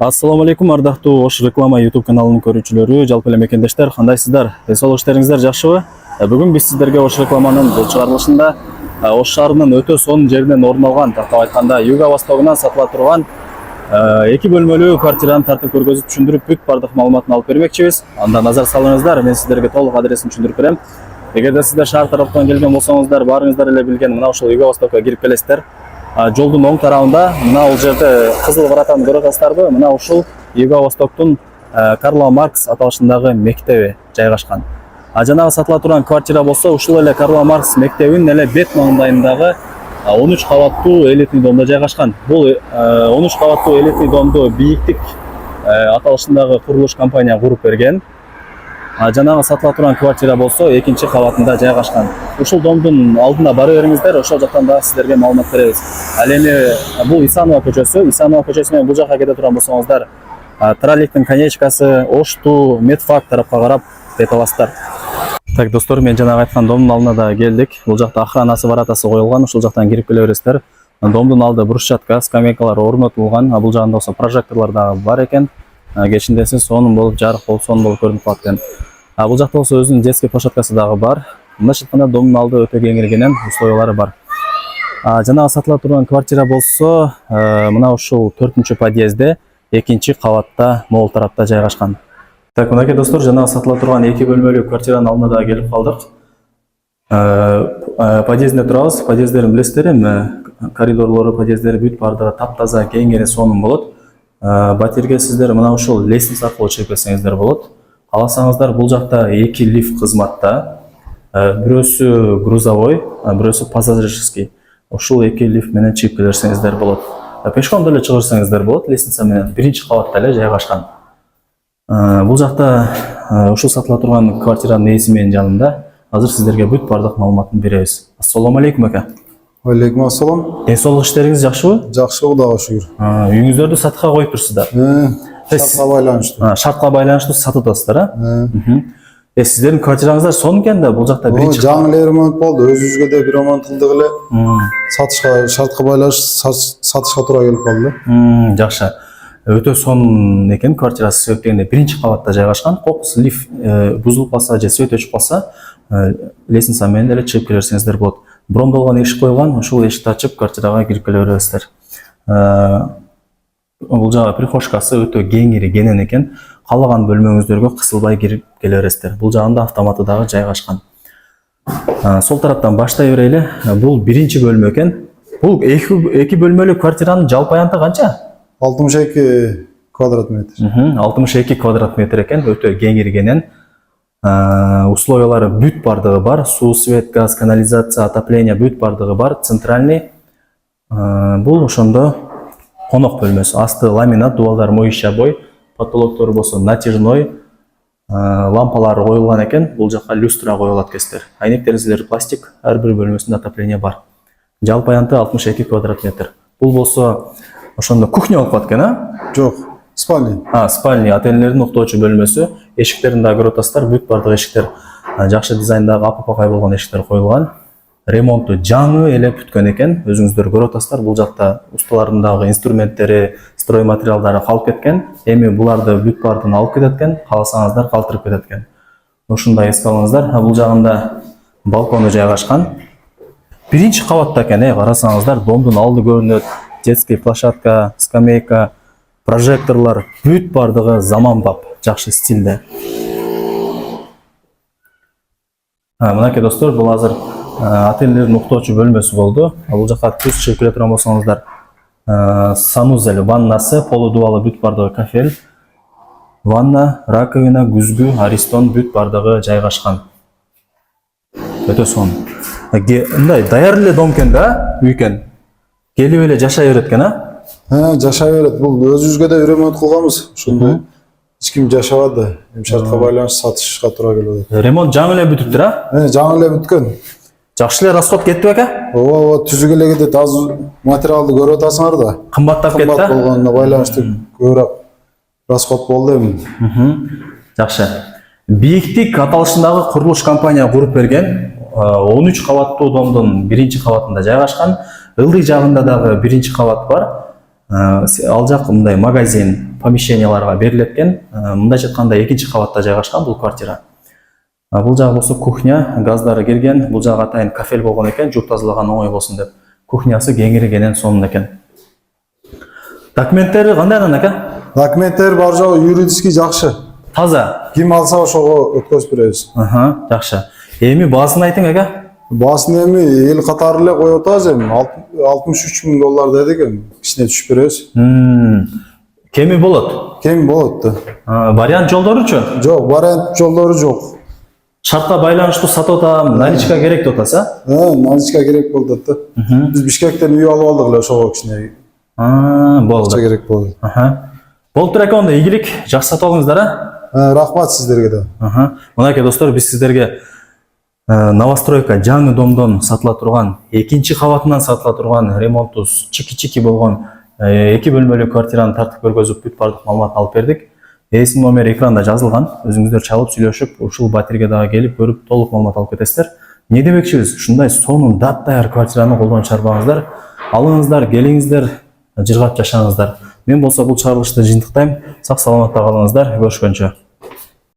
Ассаламу алейкум, ардактуу Ош реклама YouTube каналынын көрүүчүлөрү, жалпы эле мекендештер, кандайсыздар? Денсаулык иштериңиздер жакшыбы? Бүгүн биз сиздерге Ош рекламанын бул чыгарылышында Ош шаарынын өтө сонун жеринен орун алган, тактап айтканда Юго-Востогунан сатыла турган эки бөлмөлүү квартираны тартып көргөзүп түшүндүрүп бүт бардык маалыматын алып бермекчибиз. Анда назар салыңыздар, мен сиздерге толук адресин түшүндүрүп берем. Эгерде сиздер шаар тараптан келген болсоңуздар, баарыңыздар эле билген мына ушул Юго-Востокко кирип келесиздер. Жолдун оң тарабында мына ул жерде кызыл вратаны көрүп атасыздарбы? Мына ушул Юго-Востоктун Карл Маркс аталышындагы мектеби жайгашкан. Жанагы сатыла турган квартира болсо ушул эле Карл Маркс мектебинин эле бет маңдайындагы 13 кабаттуу элитный домдо жайгашкан. Бул 13 кабаттуу элитный домду бийиктик аталышындагы курулуш компания куруп берген. Жанагы сатыла турган квартира болсо экинчи кабатында жайгашкан. Ушул домдун алдына бара бериңиздер, ошол жактан да сиздерге маалымат беребиз. Ал эми бул Исанова көчөсү, Исанова көчөсү менен бул жакка кете турган болсоңуздар, троллейбустун конечкасы Ошту Медфак тарапка карап кете аласыздар. Так, достор, мен жанагы айткан домдун алдына да келдик. Бул жакта охранасы варатасы коюлган, ушул жактан кирип келе бересиздер. Домдун алды брусчатка, скамейкалар орнотулган, бул жагында болсо прожекторлор дагы бар экен. Кечинде сонун болуп, жарык болуп, сонун болуп көрүнүп калат экен. Бул жакта болсо өзүнүн детский площадкасы дагы бар. Мындайча айтканда домдун алды өтө кеңиргенен условиялары бар. Жанагы сатыла турган квартира болсо мына ушул 4-чү подъездде, 2-чи кабатта, могул тарапта жайгашкан. Так, мынакей достор, жанагы сатыла турган 2 бөлмөлүү квартиранын алдына да келип калдык. Подъездде турабыз. Подъездерин билесиздер, эми коридорлору, подъезддери бүт бардыгы таптаза, кеңири, сонун болот. Батирге сиздер мына ушул лестница аркылуу чыгып келсеңиздер болот. Кааласаңыздар, бул жакта 2 лифт кызматта. Бирөөсү грузовой, бирөөсү пассажирский. Ушул 2 лифт менен чыгып келсеңиздер болот. Пешком деле чыгып келсеңиздер болот. Лестница менен 1-чи кабатта эле жайгашкан. Бул жакта ушул сатыла турган квартиранын ээси менен жанында. Азыр сиздерге бүт бардык маалыматын беребиз. Ассаламу алейкум ака. Алейкум ассалам. Денсаулык иштериңиз жакшыбы? Жакшы, Кудайга шүгүр. Үйүңүздөрдү сатыкка коюп турсуздар. Шартка байланыштуу. Шартка байланыштуу сатып атасыздар, сиздердин квартираңыздар сонун экен да, бул жакта биринчи жаңы эле ремонт болду. Өзүбүзгө да бир ремонт кылдык эле. Сатышка, шартка байланыштуу сатышка туура келип калды. Жакшы. Өтө сонун экен квартирасы, себеп дегенде биринчи кабатта жайгашкан. Кокус лифт бузулуп калса же свет өчүп калса, лестница менен эле чыгып келе берсеңиздер болот. Брондолгон эшик койгон, ошол эшикти ачып квартирага кирип келе бересиздер. Бул жагы прихожкасы өтө кеңири кенен экен. Каалаган бөлмөңүздөргө кысылбай кирип келе бересиздер. Бул жагында автоматы дагы жайгашкан. Сол тараптан баштай берели. Бул биринчи бөлмө экен. Бул эки бөлмөлүү квартиранын жалпы аянты канча? 62 квадрат метр. 62 квадрат метр экен, өтө кеңири кенен. Условиялары бүт бардыгы бар. Суу, свет, газ, канализация, отопление бүт бардыгы бар. Центральный. Бул ошондо конок бөлмөсү. Асты ламинат, дубалдар моющий обой, потолоктору болсо натяжной, лампалары коюлган экен. Бул жакка люстра коюлат кестер. Айнек терезелери пластик, ар бир бөлмөсүндө отопление бар. Жалпы аянты 62 квадрат метр. Бул болсо ошондо кухня болуп калат экен, Жок, спальный. Спальный, ата-энелердин уктоочу бөлмөсү. Эшиктерин дагы көрүп атасыздар, бүт бардык эшиктер жакшы дизайндагы апапакай болгон эшиктер коюлган. Ремонту жаңы эле бүткөн экен. Өзүңүздөр көрүп атасыздар, бул жакта усталардын инструменттери, строй материалдары калып кеткен. Эми буларды бүт бардыгын алып кетет экен, кааласаңыздар калтырып кетет экен. Ушундай эске алыңыздар. Бул жагында балкону жайгашкан. Биринчи кабатта экен, карасаңыздар, домдун алды көрүнөт. Детский площадка, скамейка, прожекторлор бүт бардыгы заманбап, жакшы стилде. Мынакей достор, бул азыр ата-энелердин уктоочу бөлмөсү болду. Бул жакка түз чыгып келе турган болсоңуздар, санузел, ваннасы, полу дубалы бүт бардыгы кафель. Ванна, раковина, күзгү, аристон бүт бардыгы жайгашкан. Өтө сонун. Мындай даяр эле дом экен да, үй экен. Келип эле жашай берет экен, Жашай берет. Бул өзүбүзгө да ремонт кылганбыз. Ошондой эч ким жашабады. Эми шартка байланыштуу сатышка туура келип атат. Ремонт жаңы эле бүтүптүр, Жаңы эле бүткөн. Жакшы эле расход кетти беке? Ооба, түзүгө эле кетет. Азыр материалды көрүп атасыңар да. Кымбаттап кетти. Кымбат болгонуна байланыштуу көбүрөөк расход болду эми. Жакшы. Бийиктик аталышындагы курулуш компания куруп берген. 13 кабаттуу домдун 1-чи кабатында жайгашкан. Ылдый жагында дагы 1-чи кабат бар. Ал жак мындай магазин, помещенияларга берилет экен. Мындайча айтканда экинчи кабатта жайгашкан бул квартира. Бул жагы болсо кухня, газдары кирген, бул жагы атайын кафель болгон экен, жууп тазалаган оңой болсун деп. Кухнясы кеңиргенен сонун экен. Документтери кандай анан ака? Документтер бар жогу юридически жакшы. Таза. Ким алса ошого өткөзүп беребиз. Жакшы. Эми баасын айтың ака. Баасын эми эл катары эле коюп атабыз эми $63,000 дедик эми. Кичине түшүп беребиз. Кеми болот? Кем болот да. Вариант жолдоручу? Жок, вариант жолдору жок. Шартка байланыштуу сатып атам, наличка керек деп атасыз, Наличка керек болду да. Биз Бишкектен үй алып алдык эле ошого кичине. Болду. Акча керек болду. Болуп тур экен, онда ийгилик, жакшы сатып алыңыздар, Рахмат сиздерге да. Мынакей достор, биз сиздерге новостройка жаңы домдон сатыла турган, экинчи кабатынан сатыла турган, ремонту чики-чики болгон 2 бөлмөлүү квартираны тартып көргөзүп бүт бардык маалымат алып бердик. Эсин номери экранда жазылган. Өзүңүздөр чалып сүйлөшүп, ушул батирге дагы келип көрүп толук маалымат алып кетесиздер. Не демекчибиз? Ушундай сонун даттайыр квартираны колдон чарбаңыздар. Алыңыздар, келиңиздер, жыргап жашаңыздар. Мен болсо бул чыгарылышты жыйынтыктайм. Сак саламатта калыңыздар. Көрүшкөнчө.